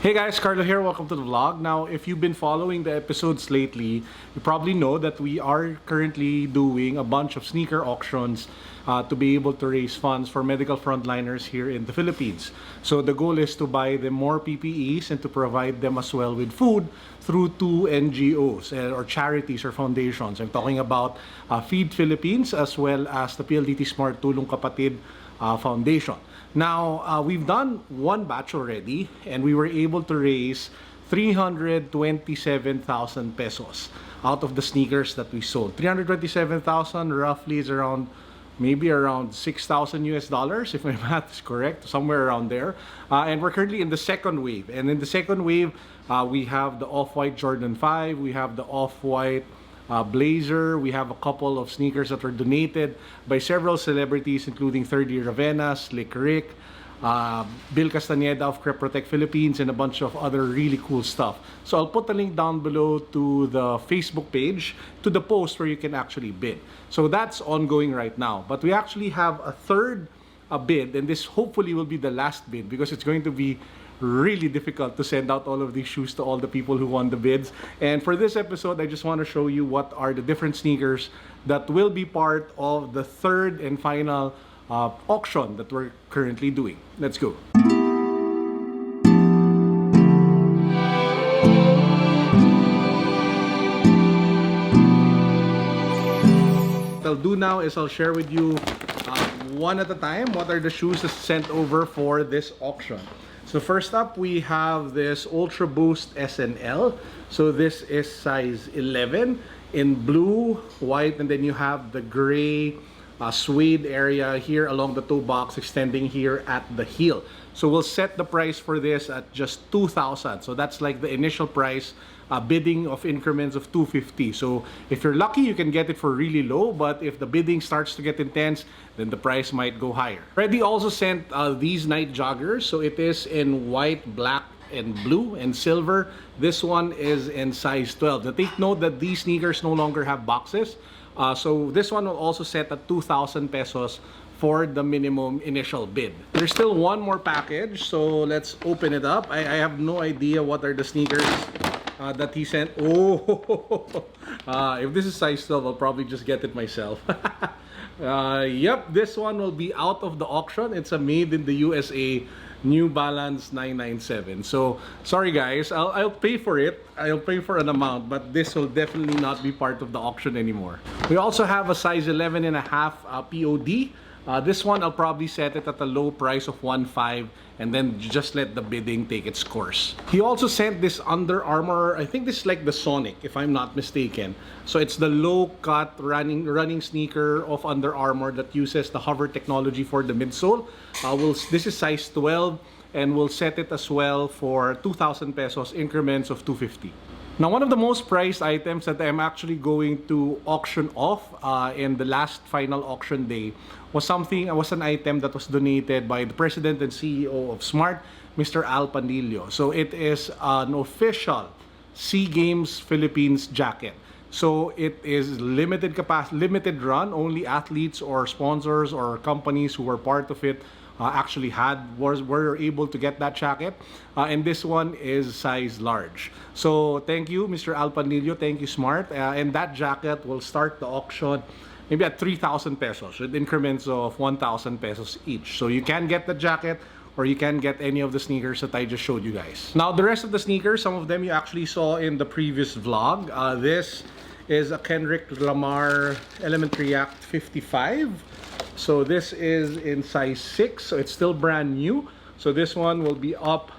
Hey guys, Carlo here. Welcome to the vlog. Now, if you've been following the episodes lately, you probably know that we are currently doing a bunch of sneaker auctions to be able to raise funds for medical frontliners here in the Philippines. So the goal is to buy them more PPEs and to provide them as well with food through two NGOs or charities or foundations. I'm talking about Feed Philippines as well as the PLDT Smart Tulong Kapatid Foundation. Now, we've done one batch already and we were able to raise 327,000 pesos out of the sneakers that we sold. 327,000 roughly is maybe around 6,000 US dollars, if my math is correct, somewhere around there. And we're currently in the second wave. And in the second wave, we have the Off-White Jordan 5, we have the Off-White Blazer, we have a couple of sneakers that were donated by several celebrities, including Third Year Ravenna, Slick Rick, Bill Castaneda of Crep Protect Philippines, and a bunch of other really cool stuff. So I'll put the link down below to the Facebook page, to the post where you can actually bid. So that's ongoing right now. But we actually have a third bid, and this hopefully will be the last bid because it's going to be really difficult to send out all of these shoes to all the people who won the bids. And for this episode, I just want to show you what are the different sneakers that will be part of the third and final auction that we're currently doing. Let's go. What I'll do now is I'll share with you one at a time what are the shoes that's sent over for this auction. So first up, we have this Ultra Boost SNL. So this is size 11 in blue, white, and then you have the gray suede area here along the toe box extending here at the heel. So we'll set the price for this at just 2,000. So that's like the initial price, bidding of increments of 250. So if you're lucky, you can get it for really low, but if the bidding starts to get intense, then the price might go higher. Reddy also sent these night joggers. So it is in white, black, and blue and silver. This one is in size 12. Now take note that these sneakers no longer have boxes. So this one will also set at 2,000 pesos for the minimum initial bid. There's still one more package, so let's open it up. I have no idea what are the sneakers that he sent. Oh, if this is size 12, I'll probably just get it myself. Yep, this one will be out of the auction. It's a made in the USA New Balance 997. So sorry guys, I'll pay for it. I'll pay for an amount, but this will definitely not be part of the auction anymore. We also have a size 11 and a half POD. This one I'll probably set it at a low price of 1.5 and then just let the bidding take its course. He also sent this Under Armour, I think this is like the Sonic if I'm not mistaken. So it's the low cut running sneaker of Under Armour that uses the hover technology for the midsole. This is size 12 and we'll set it as well for 2,000 pesos increments of 250. Now, one of the most prized items that I'm actually going to auction off in the last final auction day was an item that was donated by the President and CEO of Smart, Mr. Al Panilio. So it is an official SEA Games Philippines jacket. So it is limited run, only athletes or sponsors or companies who were part of it actually were able to get that jacket, and this one is size large. So thank you, Mr. Al Panilio, thank you, Smart, and that jacket will start the auction maybe at 3,000 pesos with increments of 1,000 pesos each. So you can get the jacket or you can get any of the sneakers that I just showed you guys. Now the rest of the sneakers, some of them you actually saw in the previous vlog. This is a Kendrick Lamar Element React 55. So this is in size 6, so it's still brand new. So this one will be up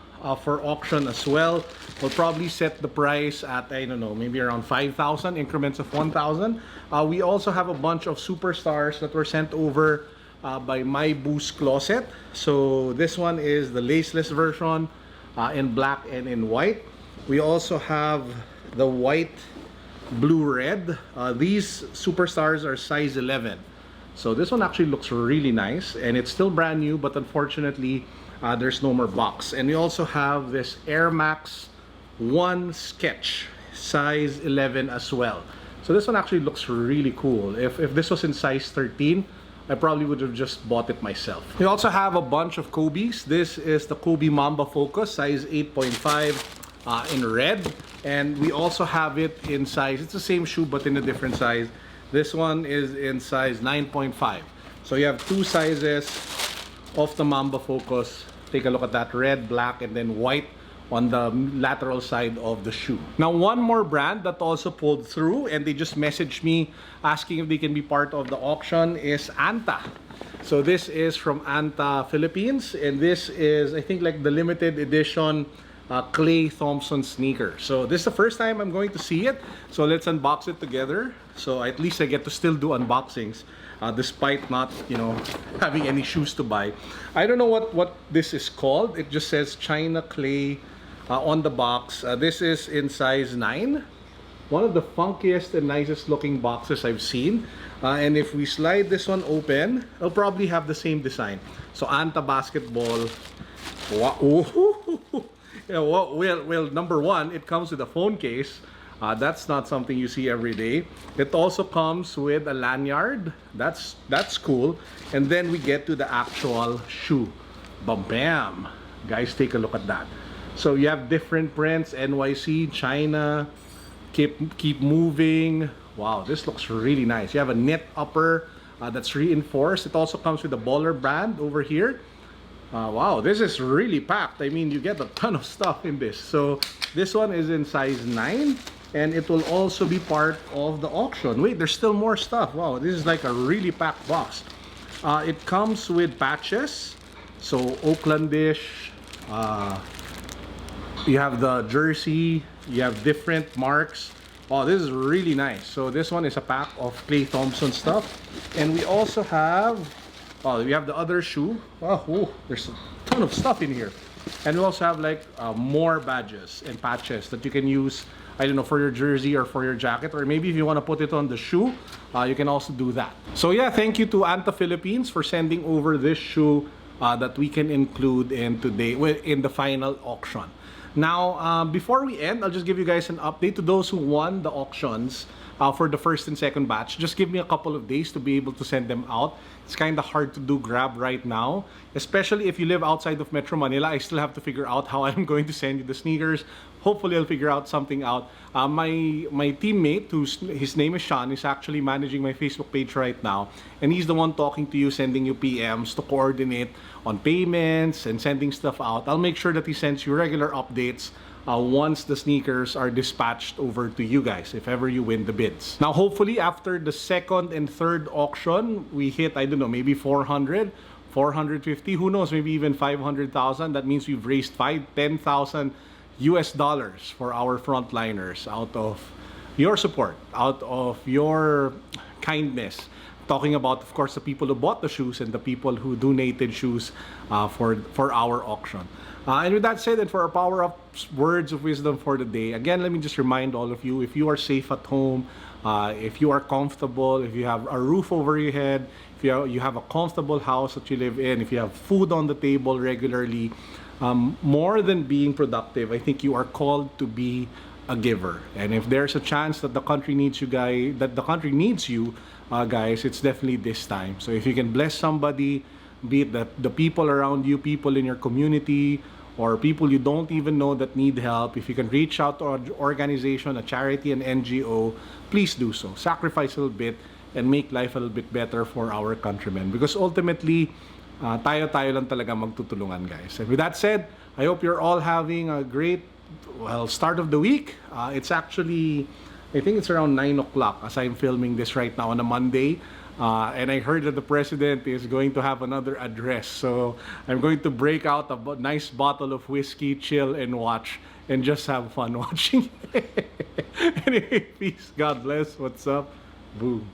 for auction as well. We'll probably set the price at, I don't know, maybe around 5,000, increments of 1,000. We also have a bunch of superstars that were sent over by My Boost Closet. So this one is the laceless version in black and in white. We also have the white, blue, red. These superstars are size 11. So this one actually looks really nice and it's still brand new, but unfortunately there's no more box. And we also have this Air Max 1 Sketch size 11 as well. So this one actually looks really cool. If this was in size 13, I probably would have just bought it myself. We also have a bunch of Kobes. This is the Kobe Mamba Focus, size 8.5 in red. And we also have it in size, it's the same shoe but in a different size. This one is in size 9.5. So you have two sizes of the Mamba Focus. Take a look at that, red, black, and then white on the lateral side of the shoe. Now, one more brand that also pulled through and they just messaged me asking if they can be part of the auction is Anta. So this is from Anta Philippines, and this is, I think, like the limited edition Clay Thompson sneaker. So this is the first time I'm going to see it, so let's unbox it together. So at least I get to still do unboxings despite not, you know, having any shoes to buy. I don't know what this is called. It just says China Clay on the box. This is in size 9. One of the funkiest and nicest looking boxes I've seen. And if we slide this one open, it'll probably have the same design. So Anta basketball. Wow. Yeah, well, number one, it comes with a phone case. That's not something you see every day. It also comes with a lanyard. That's cool. And then we get to the actual shoe. Bam! Guys, take a look at that. So you have different prints, NYC, China, keep moving. Wow, this looks really nice. You have a knit upper that's reinforced. It also comes with a baller band over here. Wow, this is really packed. I mean, you get a ton of stuff in this. So this one is in size 9, and it will also be part of the auction. Wait, there's still more stuff. Wow, this is like a really packed box. It comes with patches. So Oaklandish. You have the jersey. You have different marks. Oh, this is really nice. So this one is a pack of Clay Thompson stuff. And we also have, oh, we have the other shoe. Oh, ooh, there's a ton of stuff in here. And we also have like more badges and patches that you can use, I don't know, for your jersey or for your jacket, or maybe if you want to put it on the shoe, you can also do that. So yeah, thank you to Anta Philippines for sending over this shoe that we can include in the final auction. Now, before we end, I'll just give you guys an update to those who won the auctions for the first and second batch. Just give me a couple of days to be able to send them out. It's kind of hard to do grab right now, especially if you live outside of Metro Manila. I still have to figure out how I'm going to send you the sneakers. Hopefully, I'll figure out something out. My teammate, his name is Sean, is actually managing my Facebook page right now, and he's the one talking to you, sending you PMs to coordinate on payments and sending stuff out. I'll make sure that he sends you regular updates once the sneakers are dispatched over to you guys, if ever you win the bids. Now, hopefully, after the second and third auction, we hit, I don't know, maybe 400, 450, who knows, maybe even 500,000. That means we've raised $10,000 US for our frontliners out of your support, out of your kindness. Talking about, of course, the people who bought the shoes and the people who donated shoes for our auction. And with that said, and for our power up words of wisdom for the day, again, let me just remind all of you, if you are safe at home, if you are comfortable, if you have a roof over your head, if you have a comfortable house that you live in, if you have food on the table regularly, more than being productive, I think you are called to be a giver. And if there's a chance that the country needs you guys, guys, it's definitely this time. So if you can bless somebody, be it the people around you, people in your community, or people you don't even know that need help, if you can reach out to an organization, a charity, an NGO, please do so. Sacrifice a little bit and make life a little bit better for our countrymen. Because ultimately, tayo lang talaga magtutulungan, guys. And with that said, I hope you're all having a great, start of the week. It's actually, I think it's around 9 o'clock as I'm filming this right now on a Monday. And I heard that the president is going to have another address. So I'm going to break out a nice bottle of whiskey, chill, and watch, and just have fun watching. Anyway, peace. God bless. What's up? Boom.